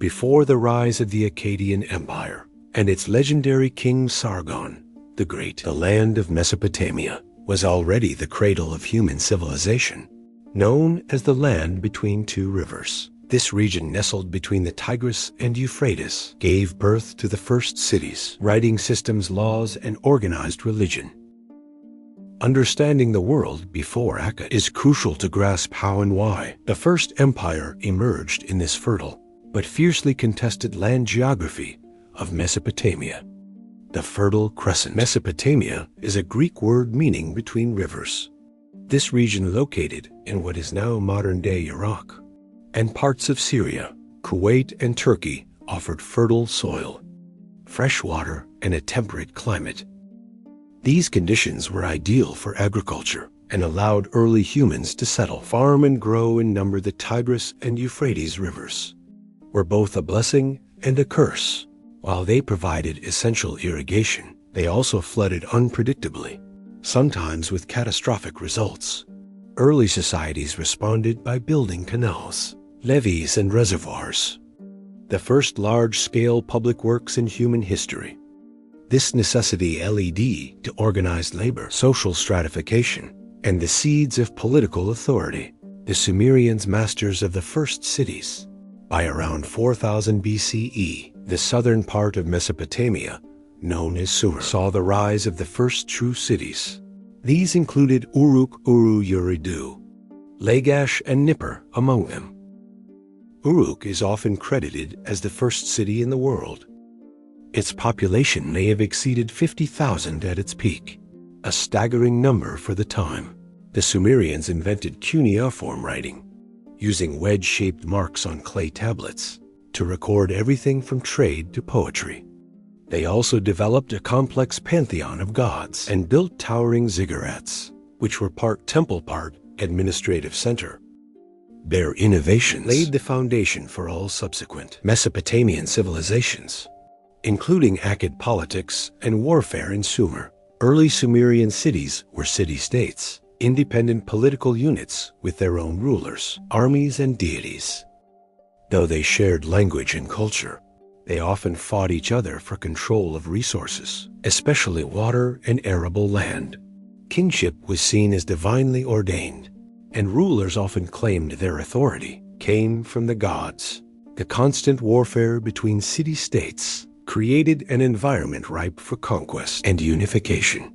before the rise of the Akkadian Empire and its legendary king Sargon the Great. The land of Mesopotamia was already the cradle of human civilization, known as the land between two rivers. This region, nestled between the Tigris and Euphrates, gave birth to the first cities, writing systems, laws, and organized religion. Understanding the world before Akkad is crucial to grasp how and why the first empire emerged in this fertile but fiercely contested land geography of Mesopotamia. The Fertile Crescent. Mesopotamia is a Greek word meaning between rivers. This region, located in what is now modern-day Iraq and parts of Syria, Kuwait, and Turkey, offered fertile soil, fresh water, and a temperate climate. These conditions were ideal for agriculture and allowed early humans to settle, farm, and grow and number. The Tigris and Euphrates rivers were both a blessing and a curse. While they provided essential irrigation, they also flooded unpredictably, sometimes with catastrophic results. Early societies responded by building canals, levees, and reservoirs, the first large-scale public works in human history. This necessity led to organized labor, social stratification, and the seeds of political authority. The Sumerians, masters of the first cities. By around 4000 BCE, the southern part of Mesopotamia, known as Sumer, saw the rise of the first true cities. These included Uruk, Uru-Uridu, Lagash, and Nippur among them. Uruk is often credited as the first city in the world. Its population may have exceeded 50,000 at its peak, a staggering number for the time. The Sumerians invented cuneiform writing, using wedge-shaped marks on clay tablets to record everything from trade to poetry. They also developed a complex pantheon of gods and built towering ziggurats, which were part temple, part administrative center. Their innovations laid the foundation for all subsequent Mesopotamian civilizations, including Akkad politics and warfare in Sumer. Early Sumerian cities were city-states, independent political units with their own rulers, armies, and deities. Though they shared language and culture, they often fought each other for control of resources, especially water and arable land. Kingship was seen as divinely ordained, and rulers often claimed their authority came from the gods. The constant warfare between city-states created an environment ripe for conquest and unification.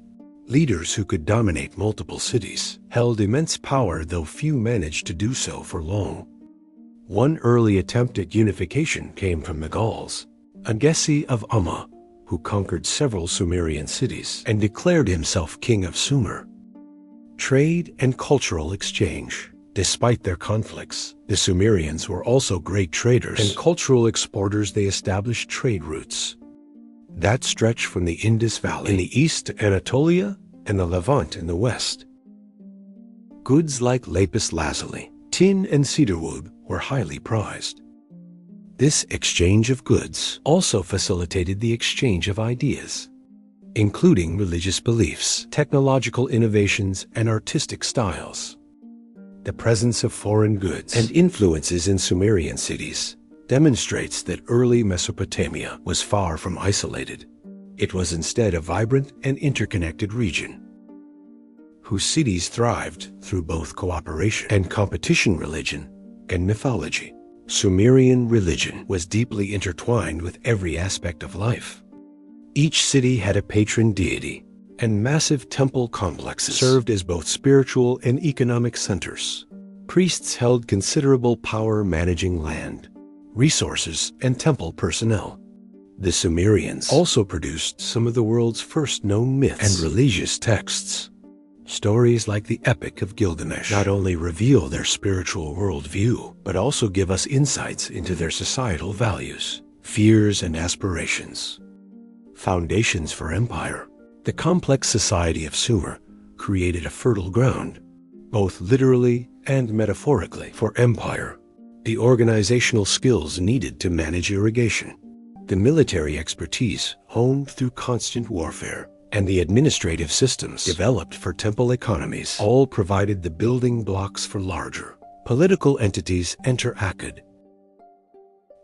Leaders who could dominate multiple cities held immense power, though few managed to do so for long. One early attempt at unification came from the Gauls, Gutian of Umma, who conquered several Sumerian cities and declared himself king of Sumer. Trade and cultural exchange. Despite their conflicts, the Sumerians were also great traders and cultural exporters. They established trade routes that stretched from the Indus Valley in the east to Anatolia and the Levant in the west. Goods like lapis lazuli, tin, and cedarwood were highly prized. This exchange of goods also facilitated the exchange of ideas, including religious beliefs, technological innovations, and artistic styles. The presence of foreign goods and influences in Sumerian cities demonstrates that early Mesopotamia was far from isolated. It was instead a vibrant and interconnected region, whose cities thrived through both cooperation and competition. Religion and mythology. Sumerian religion was deeply intertwined with every aspect of life. Each city had a patron deity, and massive temple complexes served as both spiritual and economic centers. Priests held considerable power managing land, resources, and temple personnel. The Sumerians also produced some of the world's first known myths and religious texts. Stories like the Epic of Gilgamesh not only reveal their spiritual worldview, but also give us insights into their societal values, fears, and aspirations. Foundations for empire. The complex society of Sumer created a fertile ground, both literally and metaphorically, for empire. The organizational skills needed to manage irrigation, the military expertise honed through constant warfare, and the administrative systems developed for temple economies all provided the building blocks for larger political entities. Enter Akkad.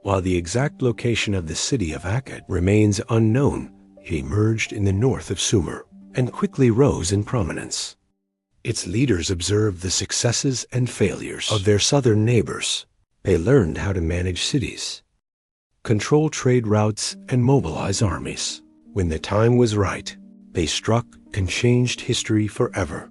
While the exact location of the city of Akkad remains unknown, it emerged in the north of Sumer and quickly rose in prominence. Its leaders observed the successes and failures of their southern neighbors. They learned how to manage cities, control trade routes, and mobilize armies. When the time was right, they struck and changed history forever.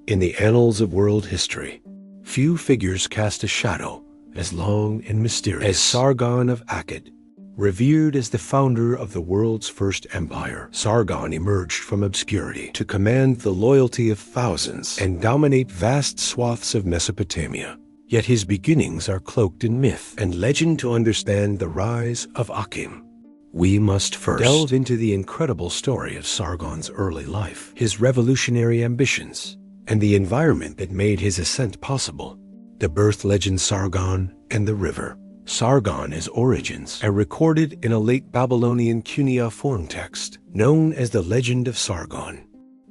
In the annals of world history, few figures cast a shadow as long and mysterious as Sargon of Akkad. Revered as the founder of the world's first empire, Sargon emerged from obscurity to command the loyalty of thousands and dominate vast swaths of Mesopotamia. Yet his beginnings are cloaked in myth and legend. To understand the rise of Akim, we must first delve into the incredible story of Sargon's early life, his revolutionary ambitions, and the environment that made his ascent possible. The birth legend Sargon and the river. Sargon's origins are recorded in a late Babylonian cuneiform text known as the Legend of Sargon.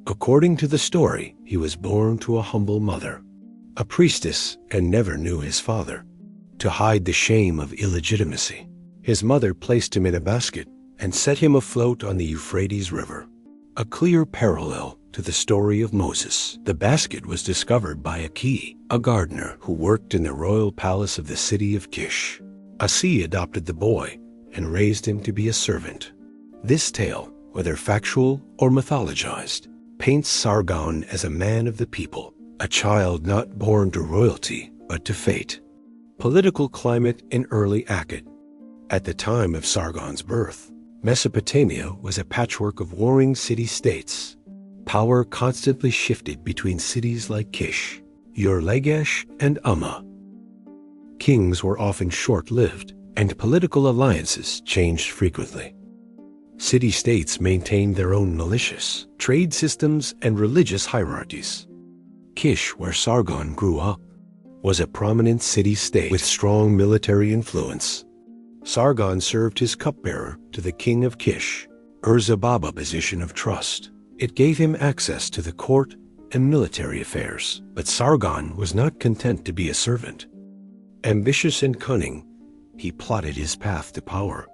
According to the story, he was born to a humble mother, a priestess, and never knew his father. To hide the shame of illegitimacy, his mother placed him in a basket and set him afloat on the Euphrates River, a clear parallel to the story of Moses. The basket was discovered by Aki, a gardener who worked in the royal palace of the city of Kish. Asi adopted the boy and raised him to be a servant. This tale, whether factual or mythologized, paints Sargon as a man of the people, a child not born to royalty but to fate. Political climate in early Akkad. At the time of Sargon's birth, Mesopotamia was a patchwork of warring city-states. Power constantly shifted between cities like Kish, Ur-Lagash, and Umma. Kings were often short-lived, and political alliances changed frequently. City-states maintained their own militias, trade systems, and religious hierarchies. Kish, where Sargon grew up, was a prominent city-state with strong military influence. Sargon served his cupbearer to the king of Kish, Ur-Zababa, position of trust. It gave him access to the court and military affairs. But Sargon was not content to be a servant. Ambitious and cunning, he plotted his path to power.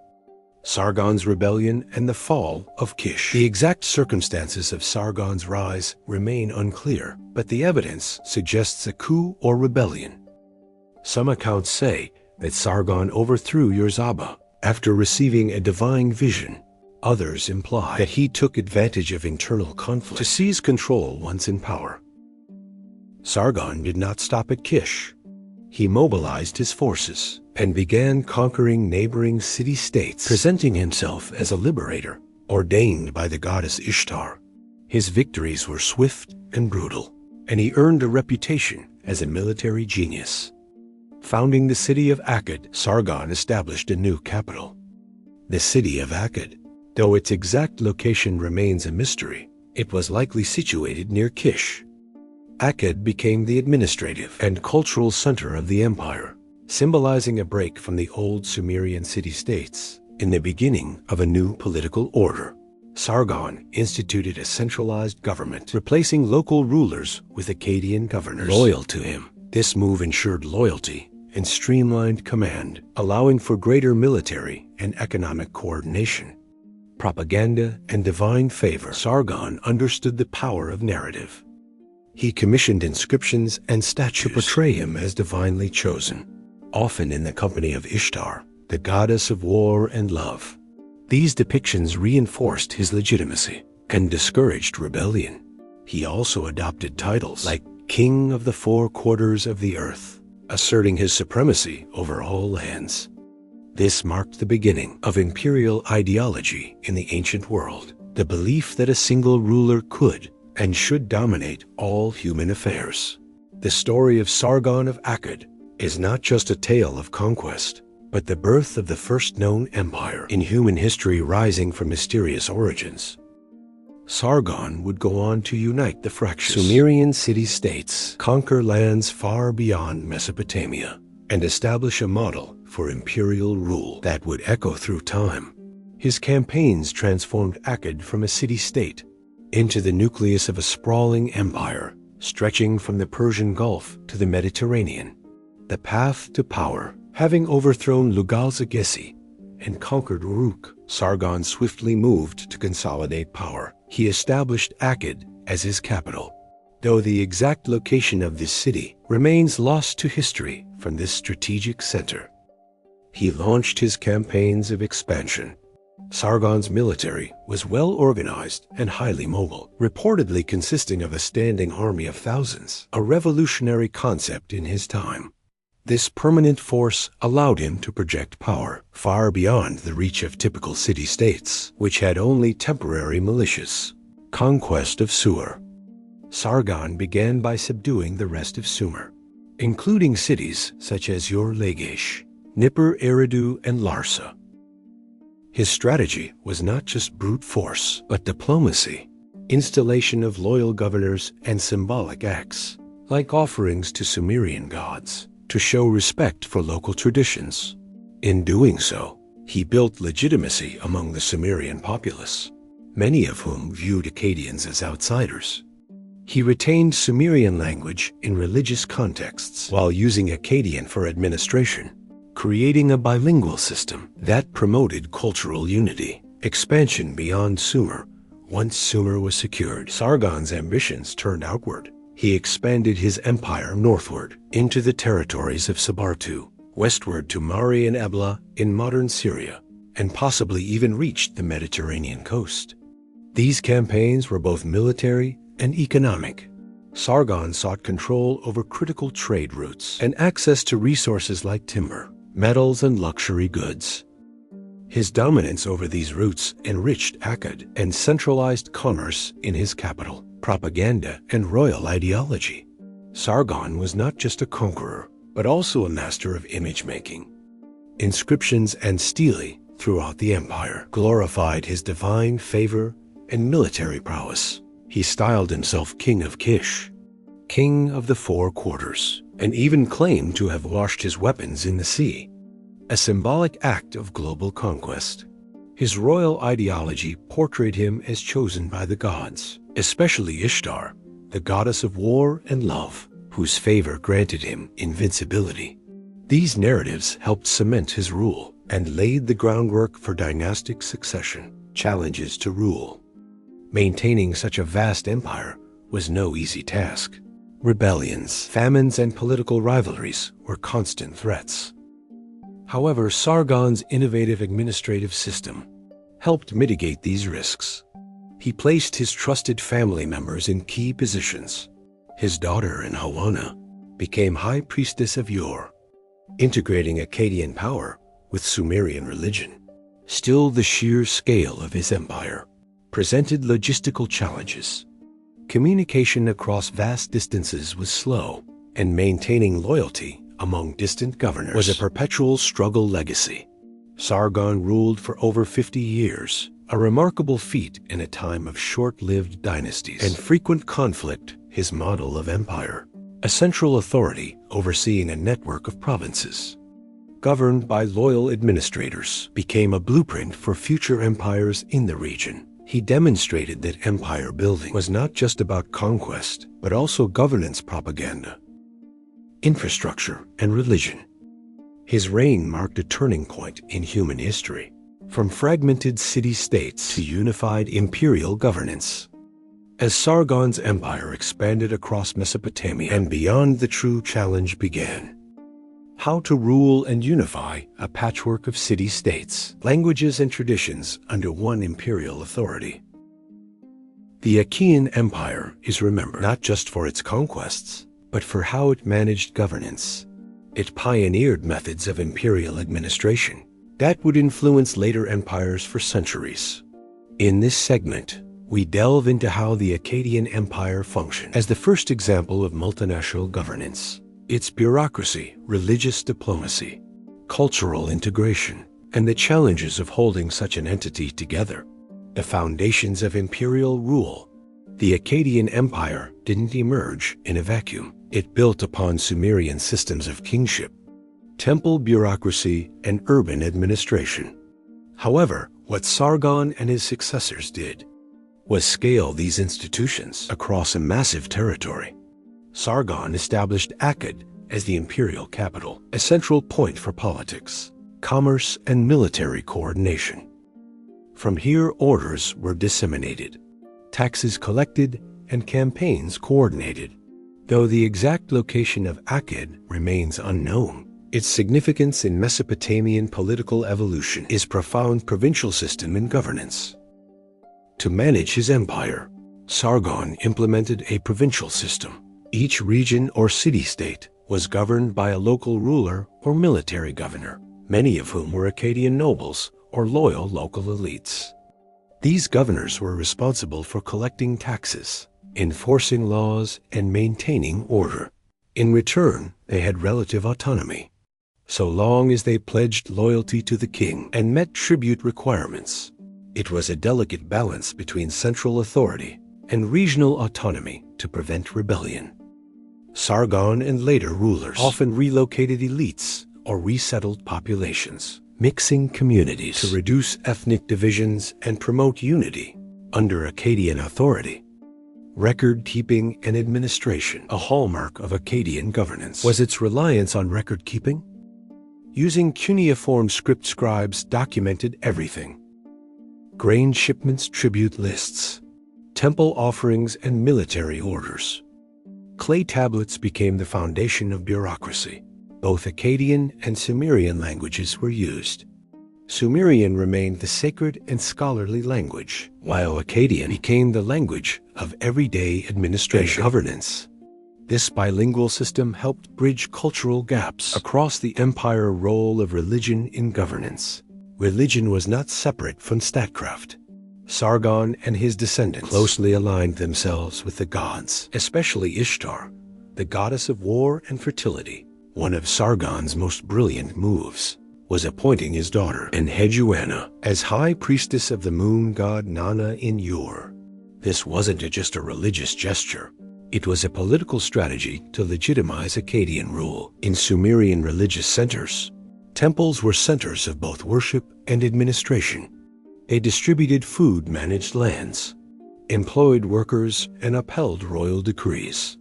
Sargon's rebellion and the fall of Kish. The exact circumstances of Sargon's rise remain unclear, but the evidence suggests a coup or rebellion. Some accounts say that Sargon overthrew Ur-Zaba after receiving a divine vision. Others imply that he took advantage of internal conflict to seize control once in power. Sargon did not stop at Kish. He mobilized his forces and began conquering neighboring city-states, presenting himself as a liberator ordained by the goddess Ishtar. His victories were swift and brutal, and he earned a reputation as a military genius. Founding the city of Akkad, Sargon established a new capital. The city of Akkad, though its exact location remains a mystery, it was likely situated near Kish. Akkad became the administrative and cultural center of the empire, symbolizing a break from the old Sumerian city-states in the beginning of a new political order. Sargon instituted a centralized government, replacing local rulers with Akkadian governors loyal to him. This move ensured loyalty and streamlined command, allowing for greater military and economic coordination. Propaganda and divine favor. Sargon understood the power of narrative. He commissioned inscriptions and statues to portray him as divinely chosen, often in the company of Ishtar, the goddess of war and love. These depictions reinforced his legitimacy and discouraged rebellion. He also adopted titles like King of the Four Quarters of the Earth, asserting his supremacy over all lands. This marked the beginning of imperial ideology in the ancient world, the belief that a single ruler could and should dominate all human affairs. The story of Sargon of Akkad is not just a tale of conquest, but the birth of the first known empire in human history, rising from mysterious origins. Sargon would go on to unite the fractious Sumerian city-states, conquer lands far beyond Mesopotamia, and establish a model for imperial rule that would echo through time. His campaigns transformed Akkad from a city-state into the nucleus of a sprawling empire, stretching from the Persian Gulf to the Mediterranean. The path to power Having overthrown Lugal-Zagessi and conquered Uruk, Sargon swiftly moved to consolidate power. He established Akkad as his capital, though the exact location of this city remains lost to history from this strategic center. He launched his campaigns of expansion. Sargon's military was well organized and highly mobile, reportedly consisting of a standing army of thousands, a revolutionary concept in his time. This permanent force allowed him to project power far beyond the reach of typical city-states, which had only temporary militias. Conquest of Ur. Sargon began by subduing the rest of Sumer, including cities such as Ur-Lagash, Nippur-Eridu, and Larsa. His strategy was not just brute force, but diplomacy, installation of loyal governors, and symbolic acts, like offerings to Sumerian gods, to show respect for local traditions. In doing so, he built legitimacy among the Sumerian populace, many of whom viewed Akkadians as outsiders. He retained Sumerian language in religious contexts while using Akkadian for administration, creating a bilingual system that promoted cultural unity. Expansion beyond Sumer. Once Sumer was secured, Sargon's ambitions turned outward. He expanded his empire northward into the territories of Sabartu, westward to Mari and Ebla in modern Syria, and possibly even reached the Mediterranean coast. These campaigns were both military and economic. Sargon sought control over critical trade routes and access to resources like timber, metals, and luxury goods. His dominance over these routes enriched Akkad and centralized commerce in his capital, propaganda, and royal ideology. Sargon was not just a conqueror, but also a master of image-making. Inscriptions and stelae throughout the empire glorified his divine favor and military prowess. He styled himself King of Kish, King of the Four Quarters, and even claimed to have washed his weapons in the sea, a symbolic act of global conquest. His royal ideology portrayed him as chosen by the gods, especially Ishtar, the goddess of war and love, whose favor granted him invincibility. These narratives helped cement his rule and laid the groundwork for dynastic succession, challenges to rule. Maintaining such a vast empire was no easy task. Rebellions, famines, and political rivalries were constant threats. However, Sargon's innovative administrative system helped mitigate these risks. He placed his trusted family members in key positions. His daughter, Hawana, became High Priestess of Ur, integrating Akkadian power with Sumerian religion. Still, the sheer scale of his empire presented logistical challenges. Communication across vast distances was slow, and maintaining loyalty among distant governors was a perpetual struggle legacy. Sargon ruled for over 50 years, a remarkable feat in a time of short-lived dynasties and frequent conflict. His model of empire, a central authority overseeing a network of provinces, governed by loyal administrators, became a blueprint for future empires in the region. He demonstrated that empire building was not just about conquest, but also governance propaganda, infrastructure, and religion. His reign marked a turning point in human history, from fragmented city-states to unified imperial governance. As Sargon's empire expanded across Mesopotamia and beyond, the true challenge began. How to rule and unify a patchwork of city-states, languages, and traditions under one imperial authority. The Akkadian Empire is remembered not just for its conquests, but for how it managed governance. It pioneered methods of imperial administration that would influence later empires for centuries. In this segment, we delve into how the Akkadian Empire functioned as the first example of multinational governance, its bureaucracy, religious diplomacy, cultural integration, and the challenges of holding such an entity together. The foundations of imperial rule. The Akkadian Empire didn't emerge in a vacuum. It built upon Sumerian systems of kingship, temple bureaucracy, and urban administration. However, what Sargon and his successors did was scale these institutions across a massive territory. Sargon established Akkad as the imperial capital, a central point for politics, commerce, and military coordination. From here, orders were disseminated, taxes collected, and campaigns coordinated. Though the exact location of Akkad remains unknown, its significance in Mesopotamian political evolution is profound provincial system and governance. To manage his empire, Sargon implemented a provincial system. Each region or city-state was governed by a local ruler or military governor, many of whom were Akkadian nobles or loyal local elites. These governors were responsible for collecting taxes, enforcing laws, and maintaining order. In return, they had relative autonomy, so long as they pledged loyalty to the king and met tribute requirements. It was a delicate balance between central authority and regional autonomy to prevent rebellion. Sargon and later rulers often relocated elites or resettled populations, mixing communities to reduce ethnic divisions and promote unity under Akkadian authority. Record-keeping and administration, a hallmark of Akkadian governance, was its reliance on record-keeping. Using cuneiform script, scribes documented everything: grain shipments, tribute lists, temple offerings, and military orders. Clay tablets became the foundation of bureaucracy. Both Akkadian and Sumerian languages were used. Sumerian remained the sacred and scholarly language, while Akkadian became the language of everyday administration and governance. This bilingual system helped bridge cultural gaps across the empire. Role of religion in governance. Religion was not separate from statecraft. Sargon and his descendants closely aligned themselves with the gods, especially Ishtar, the goddess of war and fertility. One of Sargon's most brilliant moves was appointing his daughter Enheduanna as high priestess of the moon god Nana in Ur. This wasn't just a religious gesture. It was a political strategy to legitimize Akkadian rule. In Sumerian religious centers, temples were centers of both worship and administration. They distributed food, managed lands, employed workers, and upheld royal decrees.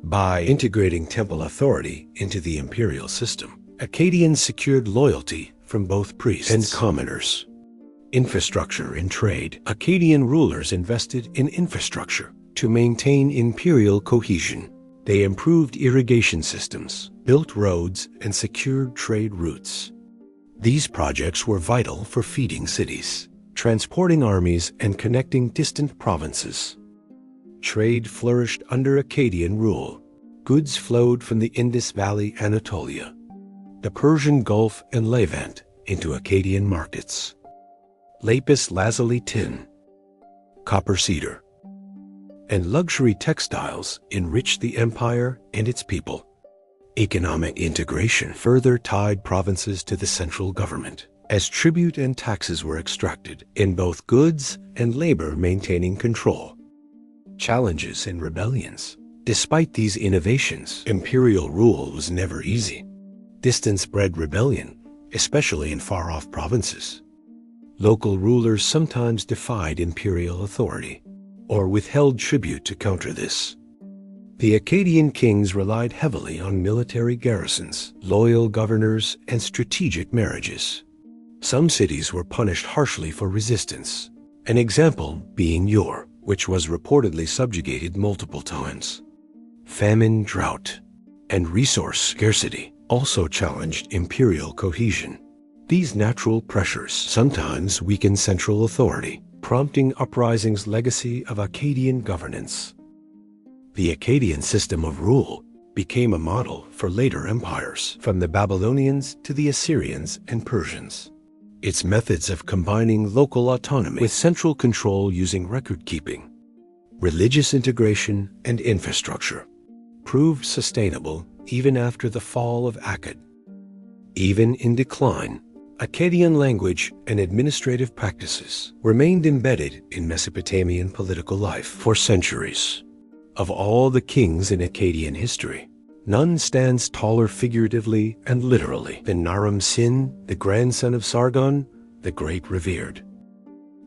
By integrating temple authority into the imperial system, Akkadians secured loyalty from both priests and commoners. Infrastructure and trade. Akkadian rulers invested in infrastructure to maintain imperial cohesion. They improved irrigation systems, built roads, and secured trade routes. These projects were vital for feeding cities, transporting armies, and connecting distant provinces. Trade flourished under Akkadian rule. Goods flowed from the Indus Valley, Anatolia, the Persian Gulf, and Levant into Akkadian markets. Lapis lazuli, tin, copper, cedar, and luxury textiles enriched the empire and its people. Economic integration further tied provinces to the central government, as tribute and taxes were extracted in both goods and labor, maintaining control. Challenges and rebellions. Despite these innovations, imperial rule was never easy. Distance bred rebellion, especially in far-off provinces. Local rulers sometimes defied imperial authority or withheld tribute to counter this. The Akkadian kings relied heavily on military garrisons, loyal governors, and strategic marriages. Some cities were punished harshly for resistance, an example being Ur, which was reportedly subjugated multiple times. Famine, drought, and resource scarcity also challenged imperial cohesion. These natural pressures sometimes weakened central authority, prompting uprisings. Legacy of Akkadian governance. The Akkadian system of rule became a model for later empires, from the Babylonians to the Assyrians and Persians. Its methods of combining local autonomy with central control using record-keeping, religious integration, and infrastructure proved sustainable even after the fall of Akkad. Even in decline, Akkadian language and administrative practices remained embedded in Mesopotamian political life for centuries. Of all the kings in Akkadian history, none stands taller figuratively and literally than Naram-Sin, the grandson of Sargon, the Great, revered.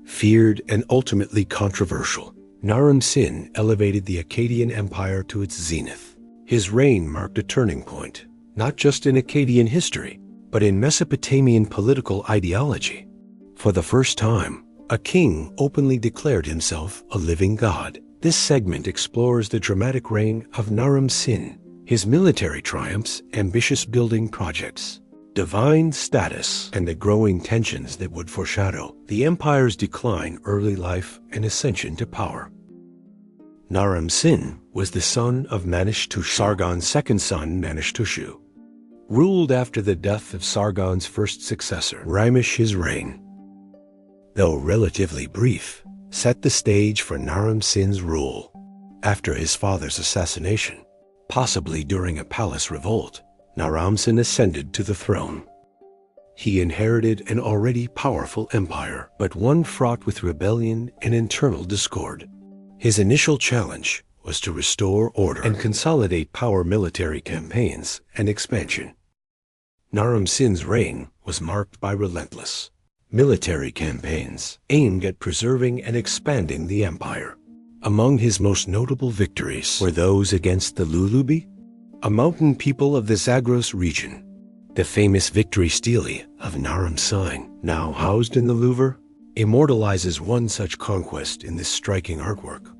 Feared and ultimately controversial, Naram-Sin elevated the Akkadian Empire to its zenith. His reign marked a turning point, not just in Akkadian history, but in Mesopotamian political ideology. For the first time, a king openly declared himself a living god. This segment explores the dramatic reign of Naram-Sin, his military triumphs, ambitious building projects, divine status, and the growing tensions that would foreshadow the empire's decline, early life, and ascension to power. Naram-Sin was the son of Manishtushu, Sargon's second son, Manishtushu, ruled after the death of Sargon's first successor, Ramesh. His reign, though relatively brief, set the stage for Naram-Sin's rule. After his father's assassination, possibly during a palace revolt, Naram-Sin ascended to the throne. He inherited an already powerful empire, but one fraught with rebellion and internal discord. His initial challenge was to restore order and consolidate power. Military campaigns and expansion. Naram-Sin's reign was marked by relentless military campaigns aimed at preserving and expanding the empire. Among his most notable victories were those against the Lulubi, a mountain people of the Zagros region. The famous victory stele of Naram-Sin, now housed in the Louvre, immortalizes one such conquest in this striking artwork.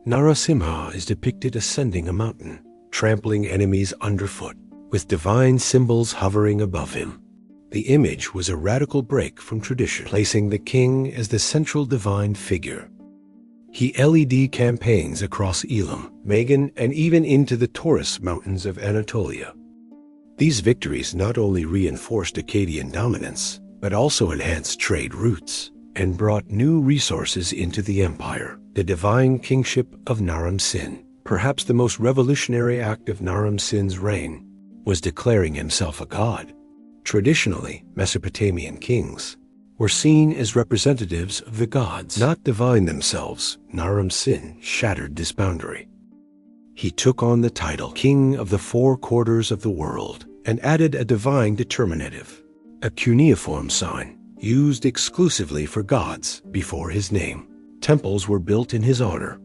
Narasimha is depicted ascending a mountain, trampling enemies underfoot, with divine symbols hovering above him. The image was a radical break from tradition, placing the king as the central divine figure. He led campaigns across Elam, Magan, and even into the Taurus Mountains of Anatolia. These victories not only reinforced Akkadian dominance, but also enhanced trade routes and brought new resources into the empire. The divine kingship of Naram-Sin, perhaps the most revolutionary act of Naram-Sin's reign, was declaring himself a god. Traditionally, Mesopotamian kings were seen as representatives of the gods, not divine themselves. Naram-Sin shattered this boundary. He took on the title King of the Four Quarters of the World and added a divine determinative, a cuneiform sign used exclusively for gods before his name. Temples were built in his honor.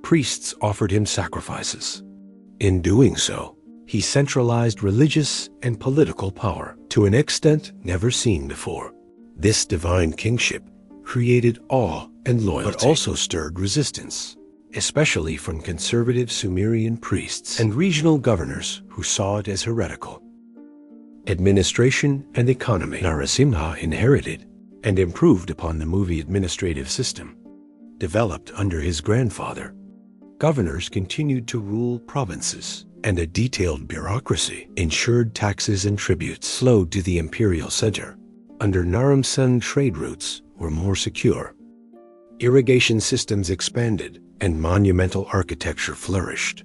Priests offered him sacrifices. In doing so, he centralized religious and political power to an extent never seen before. This divine kingship created awe and loyalty, but also stirred resistance, especially from conservative Sumerian priests and regional governors who saw it as heretical. Administration and economy. Narasimha inherited and improved upon the Movie administrative system, developed under his grandfather. Governors continued to rule provinces, and a detailed bureaucracy ensured taxes and tributes flowed to the imperial center. Under Naram-Sin, trade routes were more secure. Irrigation systems expanded, and monumental architecture flourished.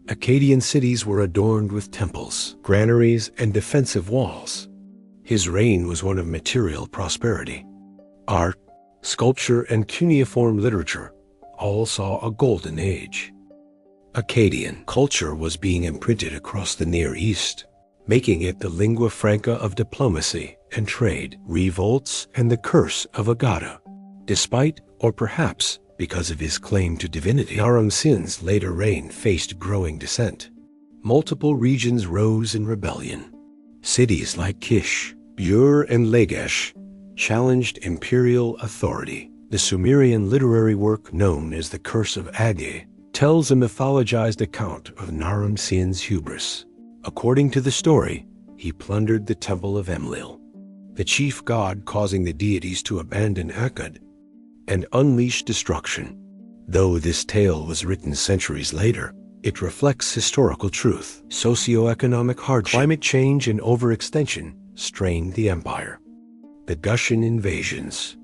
Akkadian cities were adorned with temples, granaries, and defensive walls. His reign was one of material prosperity. Art, sculpture, and cuneiform literature all saw a golden age. Akkadian culture was being imprinted across the Near East, making it the lingua franca of diplomacy and trade. Revolts and the curse of Agada. Despite, or perhaps because of his claim to divinity, Naram-Sin's later reign faced growing dissent. Multiple regions rose in rebellion. Cities like Kish, Ur, and Lagash challenged imperial authority. The Sumerian literary work known as the Curse of Age tells a mythologized account of Naram-Sin's hubris. According to the story, he plundered the temple of Enlil, the chief god, causing the deities to abandon Akkad and unleash destruction. Though this tale was written centuries later, it reflects historical truth. Socioeconomic hardship, climate change, and overextension strained the empire. The Gutian invasions.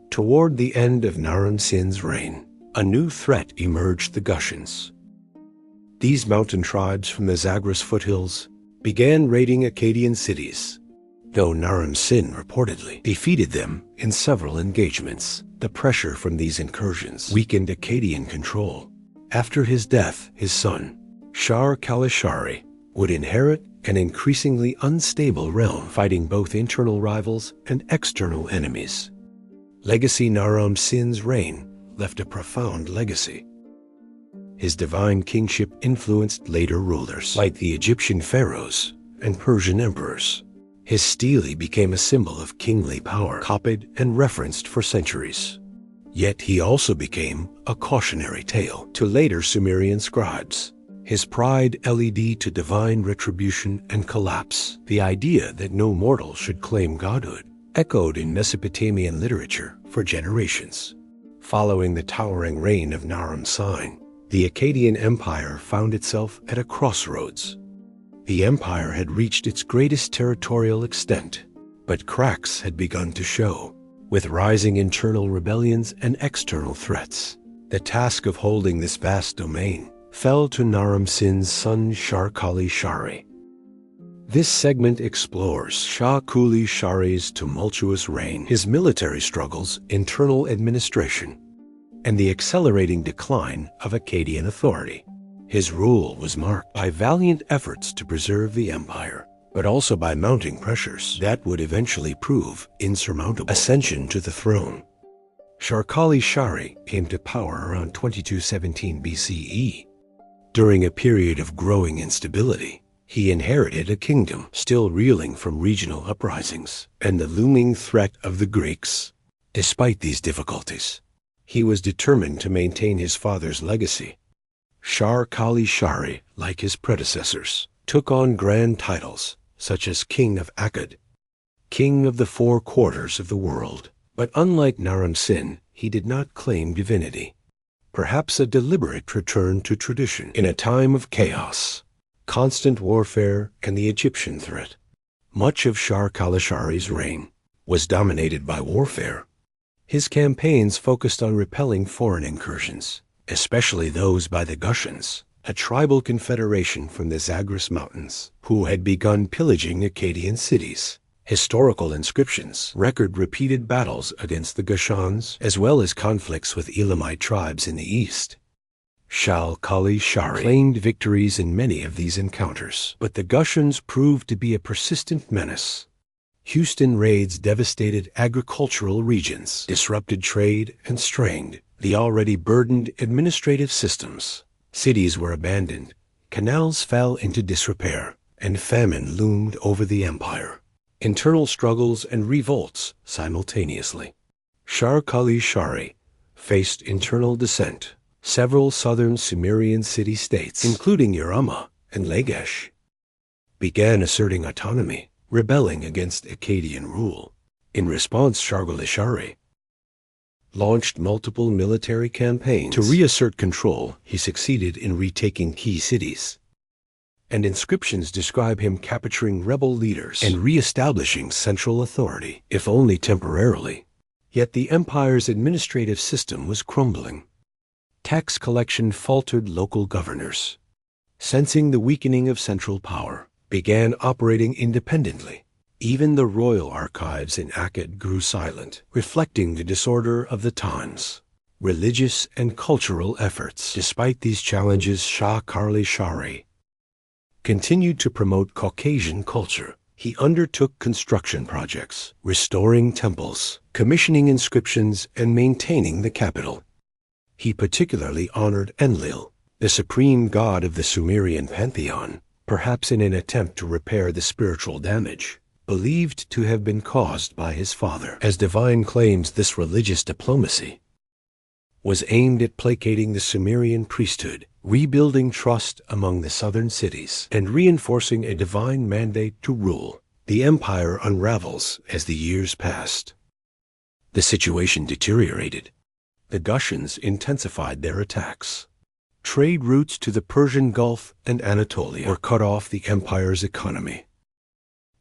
Toward the end of Naram-Sin's reign, a new threat emerged: the Gutians. These mountain tribes from the Zagros foothills began raiding Akkadian cities. Though Naram-Sin reportedly defeated them in several engagements, the pressure from these incursions weakened Akkadian control. After his death, his son, Shar-Kalashari, would inherit an increasingly unstable realm, fighting both internal rivals and external enemies. Legacy. Naram-Sin's reign left a profound legacy. His divine kingship influenced later rulers, like the Egyptian pharaohs and Persian emperors. His stele became a symbol of kingly power, copied and referenced for centuries. Yet he also became a cautionary tale to later Sumerian scribes. His pride led to divine retribution and collapse. The idea that no mortal should claim godhood echoed in Mesopotamian literature for generations. Following the towering reign of Naram-Sin, the Akkadian Empire found itself at a crossroads. The empire had reached its greatest territorial extent, but cracks had begun to show. With rising internal rebellions and external threats, the task of holding this vast domain fell to Naram-Sin's son Shar-Kali-Shari. This segment explores Shar-Kali-Shari's tumultuous reign, his military struggles, internal administration, and the accelerating decline of Akkadian authority. His rule was marked by valiant efforts to preserve the empire, but also by mounting pressures that would eventually prove insurmountable. Ascension to the throne. Shar-Kali-Shari came to power around 2217 BCE. During a period of growing instability, he inherited a kingdom still reeling from regional uprisings and the looming threat of the Greeks. Despite these difficulties, he was determined to maintain his father's legacy. Shar-Kali-Shari, like his predecessors, took on grand titles such as King of Akkad, King of the Four Quarters of the World. But unlike Naram-Sin, he did not claim divinity. Perhaps a deliberate return to tradition in a time of chaos, constant warfare, and the Egyptian threat. Much of Shar-Kali-Shari's reign was dominated by warfare. His campaigns focused on repelling foreign incursions, especially those by the Gutians, a tribal confederation from the Zagros Mountains, who had begun pillaging Akkadian cities. Historical inscriptions record repeated battles against the Gutians, as well as conflicts with Elamite tribes in the east. Shar-Kali-Shari claimed victories in many of these encounters, but the Gutians proved to be a persistent menace. Houston raids devastated agricultural regions, disrupted trade, and strained the already burdened administrative systems. Cities were abandoned, canals fell into disrepair, and famine loomed over the empire. Internal struggles and revolts simultaneously. Shar-Kali-Shari faced internal dissent. Several southern Sumerian city-states, including Ur and Lagash, began asserting autonomy, rebelling against Akkadian rule. In response, Shar-Kali-Shari launched multiple military campaigns. To reassert control, he succeeded in retaking key cities, and inscriptions describe him capturing rebel leaders and re-establishing central authority, if only temporarily. Yet the empire's administrative system was crumbling. Tax collection faltered. Local governors, sensing the weakening of central power, began operating independently. Even the royal archives in Akkad grew silent, reflecting the disorder of the times. Religious and cultural efforts. Despite these challenges, Shar-Kali-Shari continued to promote Caucasian culture. He undertook construction projects, restoring temples, commissioning inscriptions, and maintaining the capital. He particularly honored Enlil, the supreme god of the Sumerian pantheon, perhaps in an attempt to repair the spiritual damage believed to have been caused by his father. As divine claims, this religious diplomacy was aimed at placating the Sumerian priesthood, rebuilding trust among the southern cities, and reinforcing a divine mandate to rule. The empire unravels as the years passed. The situation deteriorated. The Gutians intensified their attacks. Trade routes to the Persian Gulf and Anatolia were cut off. The empire's economy,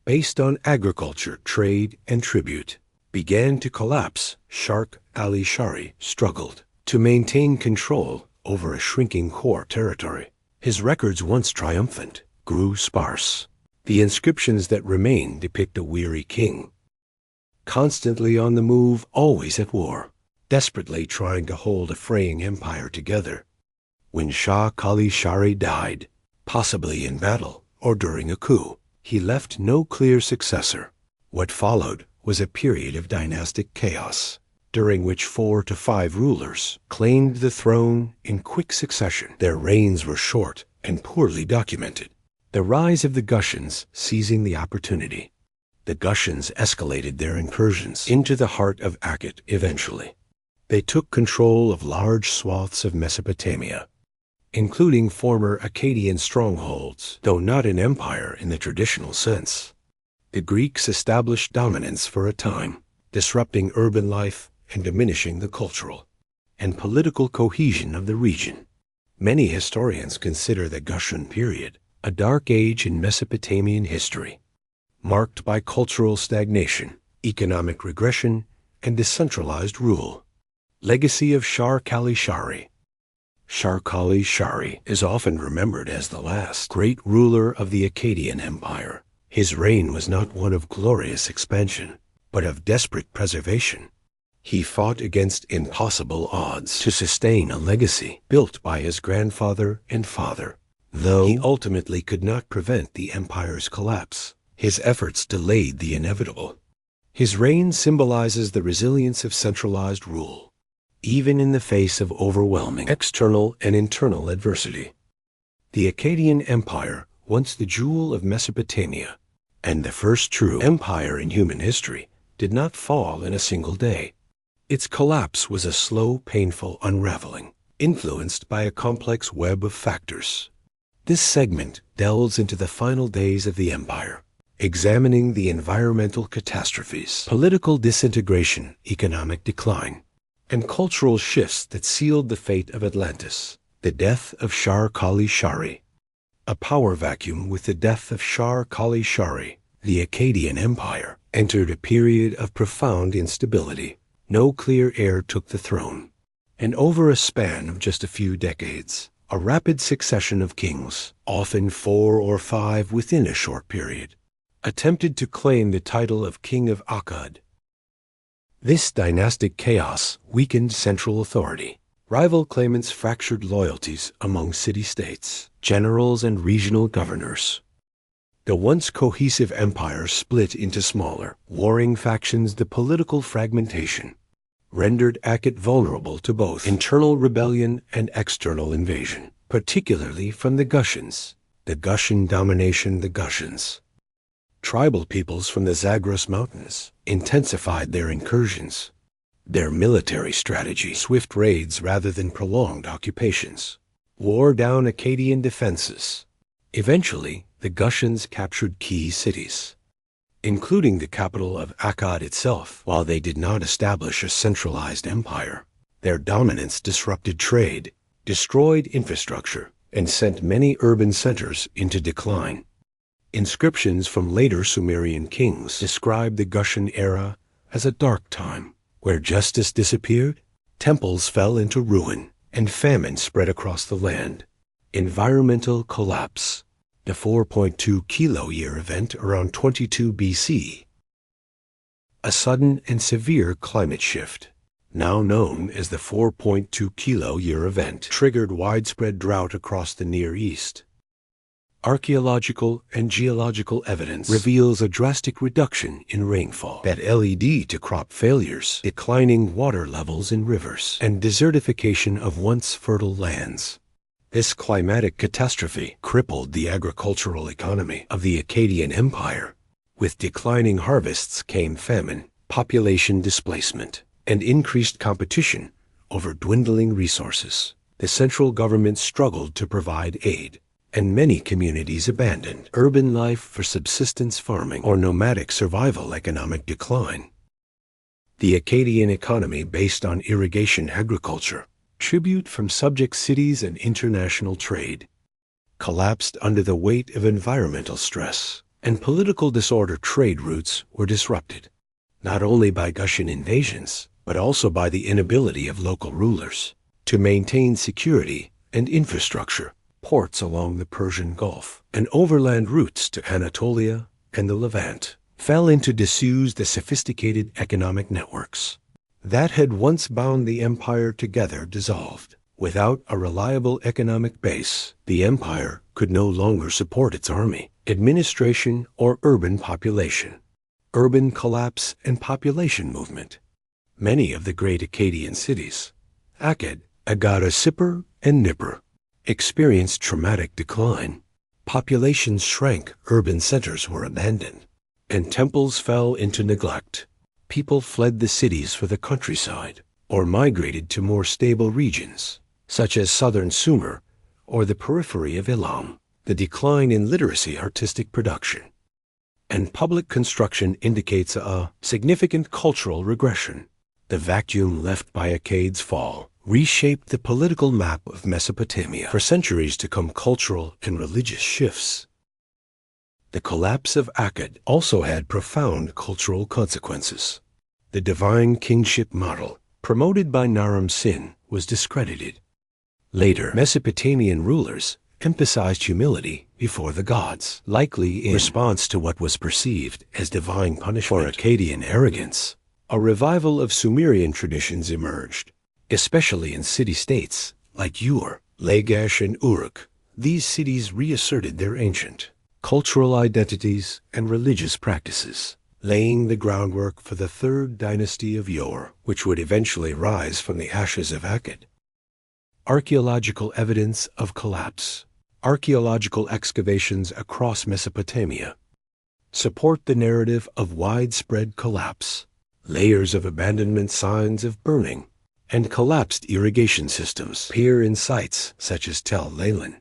based on agriculture, trade, and tribute, began to collapse. Shar-Kali-Shari struggled to maintain control over a shrinking core territory. His records, once triumphant, grew sparse. The inscriptions that remain depict a weary king, constantly on the move, always at war, desperately trying to hold a fraying empire together. When Shar-Kali-Shari died, possibly in battle or during a coup, he left no clear successor. What followed was a period of dynastic chaos. during which 4 to 5 rulers claimed the throne in quick succession. Their reigns were short and poorly documented. The rise of the Gutians seizing the opportunity. The Gutians escalated their incursions into the heart of Akkad eventually. They took control of large swaths of Mesopotamia, including former Akkadian strongholds, though not an empire in the traditional sense. The Greeks established dominance for a time, disrupting urban life and diminishing the cultural and political cohesion of the region. Many historians consider the Gutian period a dark age in Mesopotamian history, marked by cultural stagnation, economic regression, and decentralized rule. Legacy of Shar-Kali-Shari. Shar-Kali-Shari is often remembered as the last great ruler of the Akkadian Empire. His reign was not one of glorious expansion, but of desperate preservation. He fought against impossible odds to sustain a legacy built by his grandfather and father. Though he ultimately could not prevent the empire's collapse, his efforts delayed the inevitable. His reign symbolizes the resilience of centralized rule, even in the face of overwhelming external and internal adversity. The Akkadian Empire, once the jewel of Mesopotamia, and the first true empire in human history, did not fall in a single day. Its collapse was a slow, painful unraveling, influenced by a complex web of factors. This segment delves into the final days of the empire, examining the environmental catastrophes, political disintegration, economic decline, and cultural shifts that sealed the fate of Atlantis. The death of Shar-Kali-Shari. A power vacuum. With the death of Shar-Kali-Shari, the Akkadian Empire entered a period of profound instability. No clear heir took the throne, and over a span of just a few decades, a rapid succession of kings, often 4 or 5 within a short period, attempted to claim the title of King of Akkad. This dynastic chaos weakened central authority. Rival claimants fractured loyalties among city-states, generals, and regional governors. The once cohesive empire split into smaller, warring factions. The political fragmentation rendered Akkad vulnerable to both internal rebellion and external invasion, particularly from the Gutians. The Gutian domination. The Gutians, tribal peoples from the Zagros Mountains, intensified their incursions. Their military strategy, swift raids rather than prolonged occupations, wore down Akkadian defenses. Eventually, the Gutians captured key cities, including the capital of Akkad itself. While they did not establish a centralized empire, their dominance disrupted trade, destroyed infrastructure, and sent many urban centers into decline. Inscriptions from later Sumerian kings describe the Gutian era as a dark time, where justice disappeared, temples fell into ruin, and famine spread across the land. Environmental collapse. The 4.2 kilo year event around 22 BC. A sudden and severe climate shift, now known as the 4.2 kilo year event, triggered widespread drought across the Near East. Archaeological and geological evidence reveals a drastic reduction in rainfall that led to crop failures, declining water levels in rivers, and desertification of once fertile lands. This climatic catastrophe crippled the agricultural economy of the Akkadian Empire. With declining harvests came famine, population displacement, and increased competition over dwindling resources. The central government struggled to provide aid, and many communities abandoned urban life for subsistence farming or nomadic survival. Economic decline. The Akkadian economy, based on irrigation agriculture, tribute from subject cities, and international trade, collapsed under the weight of environmental stress and political disorder. Trade routes were disrupted, not only by Gutian invasions, but also by the inability of local rulers to maintain security and infrastructure. Ports along the Persian Gulf and overland routes to Anatolia and the Levant fell into disuse. The sophisticated economic networks that had once bound the empire together dissolved. Without a reliable economic base, the empire could no longer support its army, administration, or urban population. Urban collapse and population movement. Many of the great Akkadian cities, Akkad, Agada, Sippar, and Nippur, experienced traumatic decline. Populations shrank, urban centers were abandoned, and temples fell into neglect. People fled the cities for the countryside or migrated to more stable regions, such as southern Sumer or the periphery of Elam. The decline in literacy, artistic production, and public construction indicates a significant cultural regression. The vacuum left by Akkad's fall reshaped the political map of Mesopotamia. For centuries to come, cultural and religious shifts. The collapse of Akkad also had profound cultural consequences. The divine kingship model, promoted by Naram-Sin, was discredited. Later, Mesopotamian rulers emphasized humility before the gods, likely in response to what was perceived as divine punishment for Akkadian arrogance. A revival of Sumerian traditions emerged, especially in city-states like Ur, Lagash, and Uruk. These cities reasserted their ancient cultural identities and religious practices, laying the groundwork for the third dynasty of Ur, which would eventually rise from the ashes of Akkad. Archaeological evidence of collapse. Archaeological excavations across Mesopotamia support the narrative of widespread collapse. Layers of abandonment, signs of burning, and collapsed irrigation systems appear in sites such as Tel Leilan,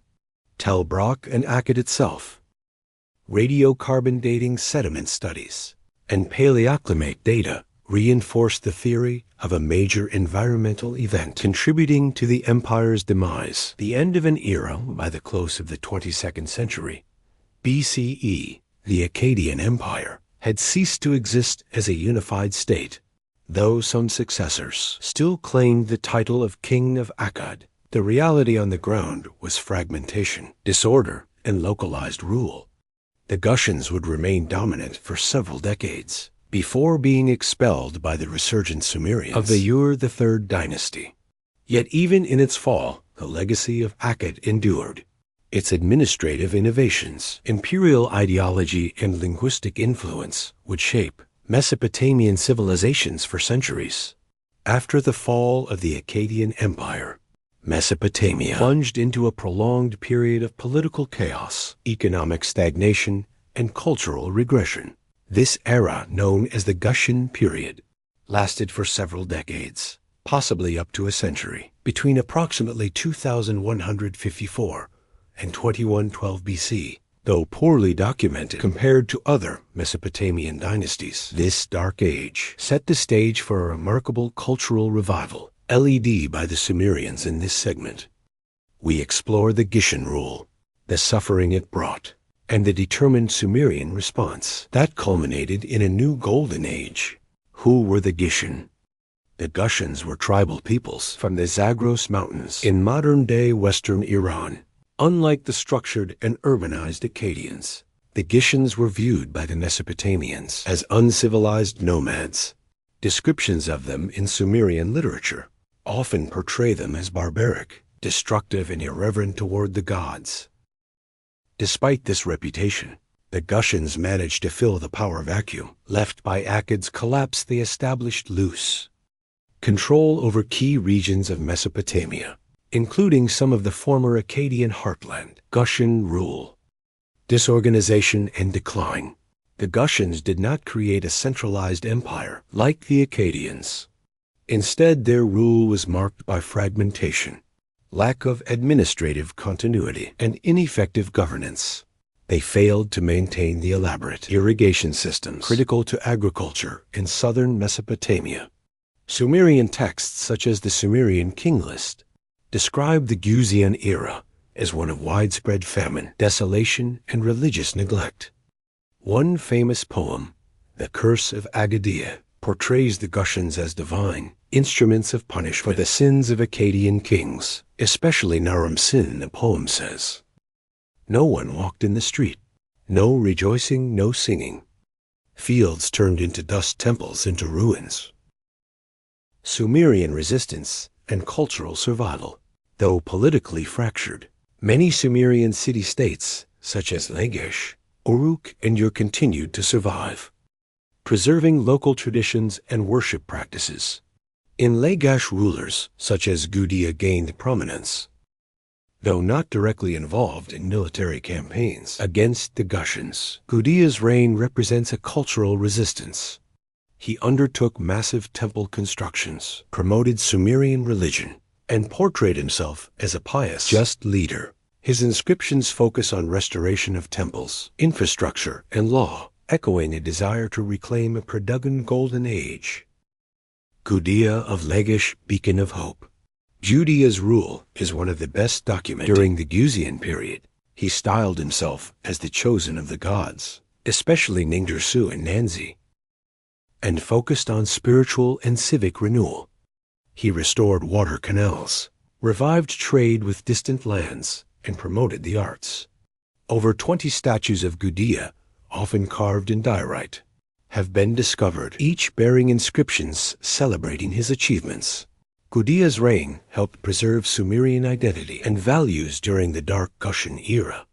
Tel Brak, and Akkad itself. Radiocarbon dating, sediment studies, and paleoclimate data reinforce the theory of a major environmental event contributing to the empire's demise. The end of an era. By the close of the 22nd century BCE, the Akkadian Empire had ceased to exist as a unified state. Though some successors still claimed the title of King of Akkad, the reality on the ground was fragmentation, disorder, and localized rule. The Gutians would remain dominant for several decades, before being expelled by the resurgent Sumerians of the Ur III dynasty. Yet even in its fall, the legacy of Akkad endured. Its administrative innovations, imperial ideology, and linguistic influence would shape Mesopotamian civilizations for centuries. After the fall of the Akkadian Empire, Mesopotamia plunged into a prolonged period of political chaos, economic stagnation, and cultural regression. This era, known as the Gutian period, lasted for several decades, possibly up to a century, between approximately 2154 and 2112 BC. Though poorly documented compared to other Mesopotamian dynasties, this dark age set the stage for a remarkable cultural revival, led by the Sumerians. In this segment, we explore the Gutian rule, the suffering it brought, and the determined Sumerian response that culminated in a new golden age. Who were the Gutian? The Gutians were tribal peoples from the Zagros Mountains in modern-day western Iran. Unlike the structured and urbanized Akkadians, the Gutians were viewed by the Mesopotamians as uncivilized nomads. Descriptions of them in Sumerian literature often portray them as barbaric, destructive, and irreverent toward the gods. Despite this reputation, the Gutians managed to fill the power vacuum left by Akkad's collapse. They established loose control over key regions of Mesopotamia, including some of the former Akkadian heartland. Gutian rule. Disorganization and decline. The Gutians did not create a centralized empire like the Akkadians. Instead, their rule was marked by fragmentation, lack of administrative continuity, and ineffective governance. They failed to maintain the elaborate irrigation systems critical to agriculture in southern Mesopotamia. Sumerian texts such as the Sumerian King List describe the Gutian era as one of widespread famine, desolation, and religious neglect. One famous poem, The Curse of Agadia, portrays the Gutians as divine instruments of punishment for the sins of Akkadian kings, especially Naram-Sin. The poem says, "No one walked in the street, no rejoicing, no singing. Fields turned into dust, temples into ruins." Sumerian resistance and cultural survival. Though politically fractured, many Sumerian city-states, such as Lagash, Uruk, and Ur, continued to survive, preserving local traditions and worship practices. In Lagash, rulers such as Gudea gained prominence, though not directly involved in military campaigns against the Gutians. Gudea's reign represents a cultural resistance. He undertook massive temple constructions, promoted Sumerian religion, and portrayed himself as a pious, just leader. His inscriptions focus on restoration of temples, infrastructure, and law, echoing a desire to reclaim a Perdugan golden age. Gudea of Lagash, beacon of hope. Gudea's rule is one of the best documented during the Gutian period. He styled himself as the chosen of the gods, especially Ningirsu and Nanzi, and focused on spiritual and civic renewal. He restored water canals, revived trade with distant lands, and promoted the arts. Over 20 statues of Gudea, often carved in diorite, have been discovered, each bearing inscriptions celebrating his achievements. Gudea's reign helped preserve Sumerian identity and values during the Dark Gutian era.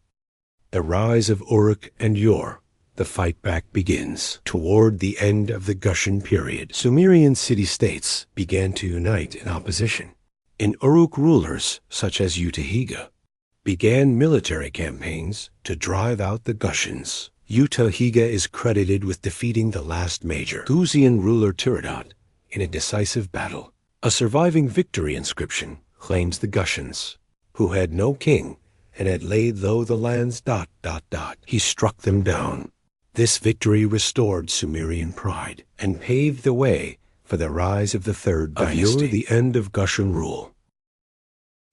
The rise of Uruk and Ur. The fight back begins. Toward the end of the Gutian period, Sumerian city-states began to unite in opposition. In Uruk, rulers such as Utu-hegal began military campaigns to drive out the Gutians. Utu-hegal is credited with defeating the last major Gutian ruler Tiridot in a decisive battle. A surviving victory inscription claims the Gutians, who had no king and had laid low the lands ... He struck them down. This victory restored Sumerian pride and paved the way for the rise of the Third Dynasty, the end of Gutian rule.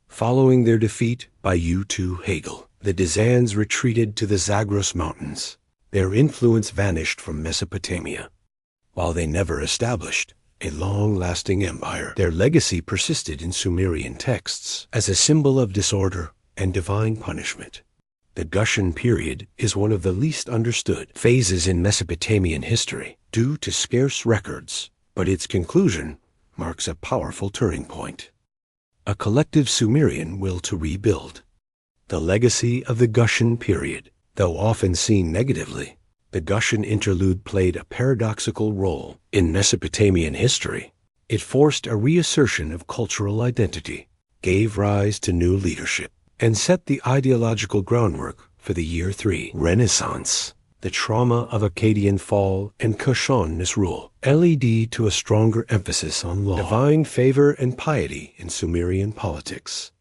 Following their defeat by Utu-hegal, the Gutians retreated to the Zagros Mountains. Their influence vanished from Mesopotamia. While they never established a long-lasting empire, their legacy persisted in Sumerian texts as a symbol of disorder and divine punishment. The Gutian period is one of the least understood phases in Mesopotamian history due to scarce records, but its conclusion marks a powerful turning point. A collective Sumerian will to rebuild. The legacy of the Gutian period. Though often seen negatively, the Gutian interlude played a paradoxical role in Mesopotamian history. It forced a reassertion of cultural identity, gave rise to new leadership, and set the ideological groundwork for the Year 3 Renaissance. The trauma of Akkadian fall and Gutian misrule led to a stronger emphasis on law, divine favor, and piety in Sumerian politics.